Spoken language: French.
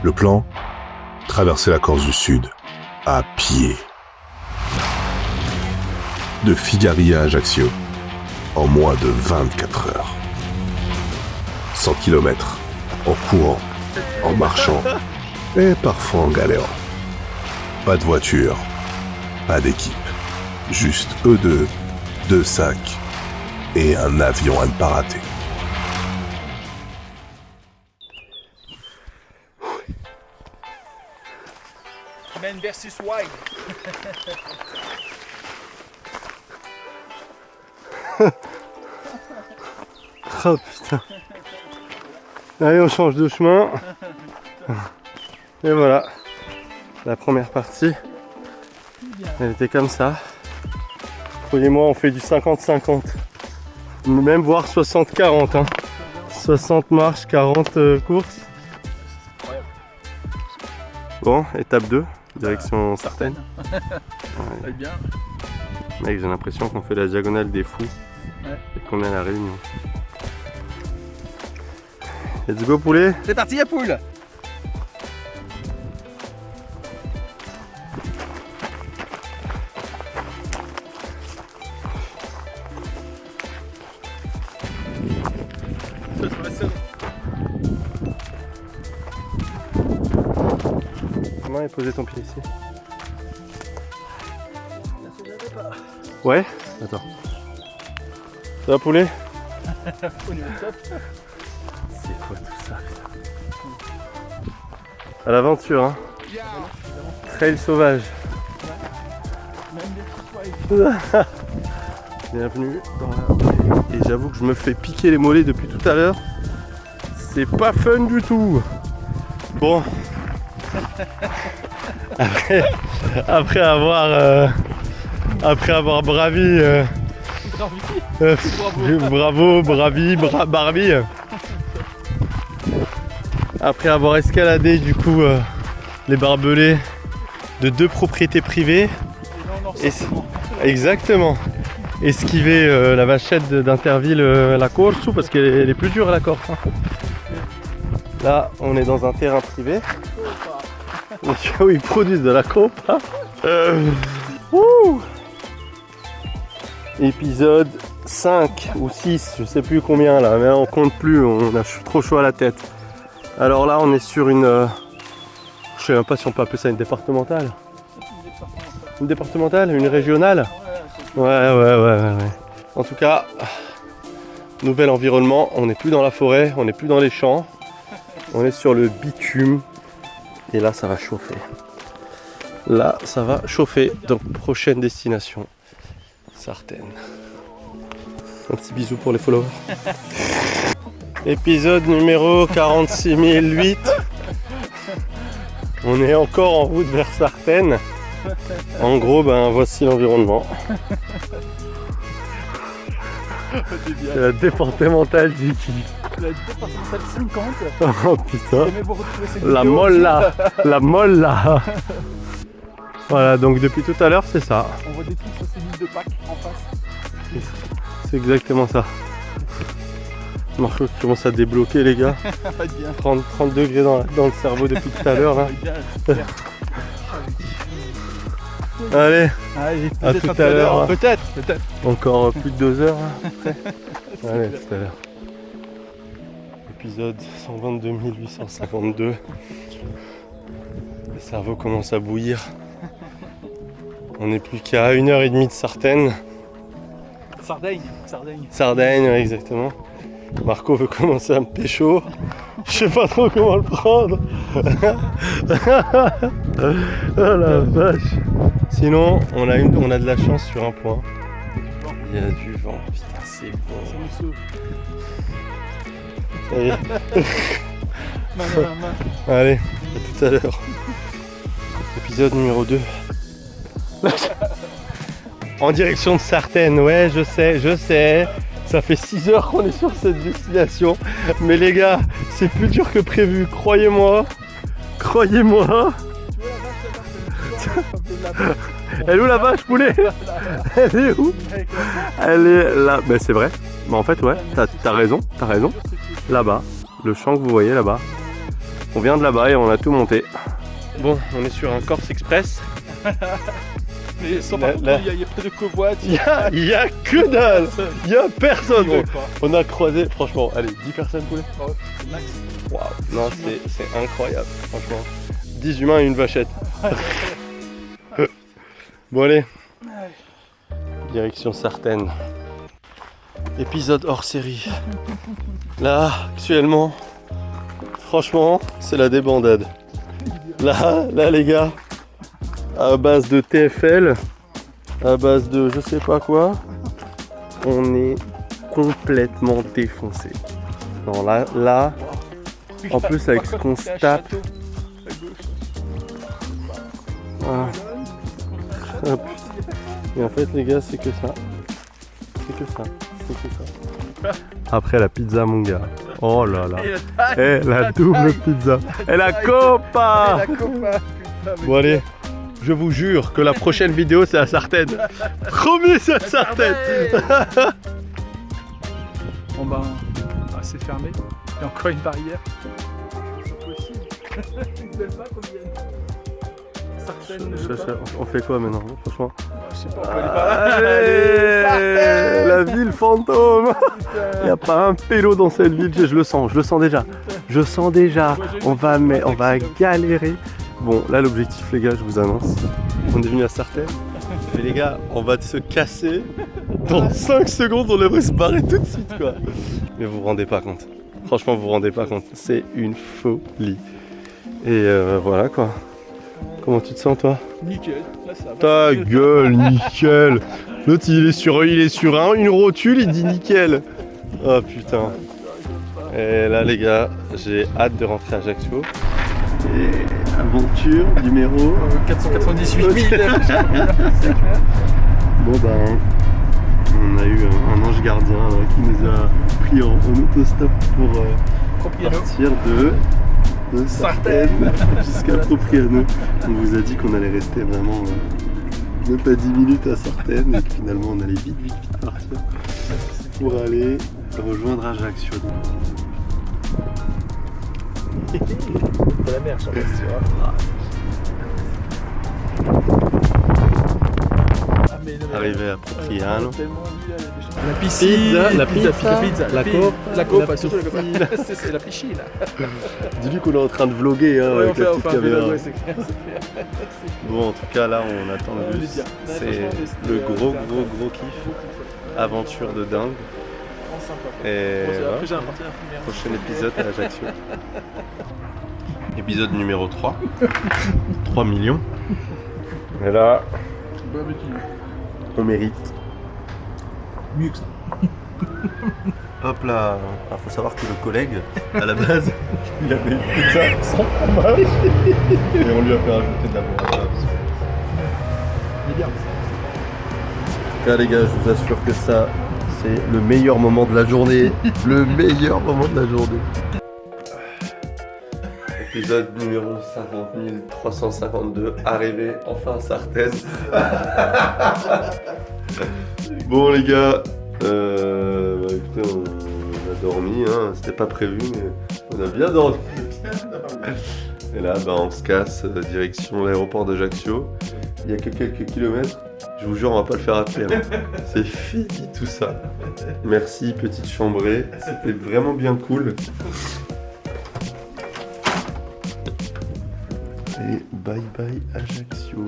Le plan, traverser la Corse du Sud, à pied. De Figari à Ajaccio, en moins de 24 heures. 100 km, en courant, en marchant, et parfois en galérant. Pas de voiture, pas d'équipe, juste eux deux, 2 sacs, et un avion à ne pas rater. Men versus wild. Oh putain. Allez, on change de chemin. Et voilà. La première partie, elle était comme ça. Paul et moi, on fait du 50-50. Même voire 60-40. Hein. 60 marches, 40 courses. Bon, étape 2, direction Sartène. Ouais. Bien. Mec, j'ai l'impression qu'on fait la diagonale des fous. Ouais. Et qu'on est à la Réunion. Let's go poulet. C'est parti, la poule. Comment est posé ton pied ici? Ouais. Attends. Ça va poulet? C'est quoi tout ça? À l'aventure, hein. Trail sauvage. Bienvenue dans la... Et j'avoue que je me fais piquer les mollets depuis tout à l'heure. C'est pas fun du tout. Bon. Après avoir bravi bravo, bravi, Barbie. Après avoir escaladé du coup les barbelés de 2 propriétés privées. Exactement. Esquiver la vachette d'Interville la Corse parce qu'elle est plus dure la Corse. Hein. Là on est dans un terrain privé. Où ils produisent de la copa. Épisode 5 ou 6, je sais plus combien là, mais on compte plus, on a trop chaud à la tête. Alors là on est sur une... je sais même pas si on peut appeler ça une départementale. Une départementale? Une régionale? Ouais. En tout cas, nouvel environnement, on n'est plus dans la forêt, on n'est plus dans les champs. On est sur le bitume. Et là ça va chauffer. Là ça va chauffer. Donc prochaine destination, Sartène. Un petit bisou pour les followers. Épisode numéro 46008. On est encore en route vers Sartène. En gros, ben voici l'environnement. C'est la départementale d'Iki. La départementale 50. Oh putain. La molle là. La molle là. Voilà, donc depuis tout à l'heure, c'est ça. On voit des trucs sur ces lignes de Pâques en face. C'est exactement ça. Marco qui commence à débloquer les gars. 30 degrés dans le cerveau depuis tout à l'heure là. Allez, à tout à l'heure. Peut-être. Encore plus de 2 heures là, après. Allez, tout à l'heure. Épisode 122 852. Le cerveau commence à bouillir. On n'est plus qu'à 1h30 de Sartène. Sardaigne, ouais, exactement. Marco veut commencer à me pécho. Je sais pas trop comment le prendre. Oh la vache. Sinon, on a de la chance sur un point. Il y a du vent. Putain, c'est bon. Allez. Allez, à tout à l'heure. Épisode numéro 2. En direction de Sartène, ouais, je sais. Ça fait 6 heures qu'on est sur cette destination. Mais les gars, c'est plus dur que prévu, croyez-moi. Elle est où la vache poulet? Elle est où? Elle est là. Ben c'est vrai. Mais en fait ouais, t'as raison. Là-bas, le champ que vous voyez là-bas. On vient de là-bas et on a tout monté. Bon, on est sur un Corse Express. Mais sans Là, par contre, là. il y a pas de covoite. Il y a que dalle. Il y a personne. Bon, on a croisé, franchement, allez, 10 personnes poulet. Oh, c'est max. Waouh, non, c'est incroyable, franchement. 10 humains et une vachette. Bon, allez. Direction Sartène. Épisode hors série. Là, actuellement, franchement, c'est la débandade. Là, les gars, à base de TFL, à base de je sais pas quoi, on est complètement défoncé. Non, là, en plus avec ce qu'on se tape. Voilà. Ah, putain. Et en fait, les gars, c'est que ça. C'est que ça. C'est que ça. Après la pizza, mon gars. Oh là là. Eh, la double pizza. Et la copa. Bon, allez. Je vous jure que la prochaine vidéo, c'est à Sartène. Promis, c'est à Sartène. Bon ben, c'est fermé. Il y a encore une barrière. C'est possible. Ils veulent pas qu'on vienne. Sartène ne veut pas. On fait quoi maintenant, franchement? Je sais pas, on peut aller par là. Allez, la ville fantôme. Il n'y a pas un pélo dans cette ville, je le sens déjà. Je sens déjà, on va galérer. Bon, là l'objectif les gars, je vous annonce, on est venu à Sartène. Mais les gars, on va se casser. Dans 5 secondes, on devrait se barrer tout de suite quoi. Mais vous vous rendez pas compte. Franchement, vous vous rendez pas compte. C'est une folie. Et voilà quoi. Comment tu te sens toi? Nickel, là ça va. Ta gueule, nickel. L'autre il est sur une rotule, il dit nickel. Oh putain. Et là les gars, j'ai hâte de rentrer à Ajaccio. Et aventure numéro 498 000. Bon ben, on a eu un ange gardien qui nous a pris en autostop pour partir de Sartène jusqu'à Propriano. On vous a dit qu'on allait rester vraiment même pas 10 minutes à Sartène et que finalement on allait vite partir pour aller rejoindre Ajaccio. De la mer, je pense, tu vois. Arrivé à Propriano. La piscine, la pizza, la copa, surtout la copa. C'est la piscine là. Dis-lui qu'on est en train de vlogger hein, Ouais, avec la petite caméra. ouais, c'est clair. Bon, en tout cas, là, on attend le bus. C'est le gros kiff. Aventure de dingue. Et voilà. Prochain épisode à Ajaccio. Épisode numéro 3. 3 millions. Et là, on mérite. Mieux que ça. Hop là. Alors, faut savoir que le collègue, à la base, il avait une pizza sans fromage. Et on lui a fait rajouter de la burrata. En tout cas, les gars, je vous assure que ça, c'est le meilleur moment de la journée. Le meilleur moment de la journée. Épisode numéro 50 352, arrivé enfin à Sartène. Bon les gars, écoutez, on a dormi, hein. C'était pas prévu, mais on a bien dormi. Et là, on se casse, direction l'aéroport d'Ajaccio. Il y a que quelques kilomètres. Je vous jure, on va pas le faire à pied. Hein. C'est fini tout ça. Merci petite chambrée, c'était vraiment bien cool. Et bye bye Ajaccio.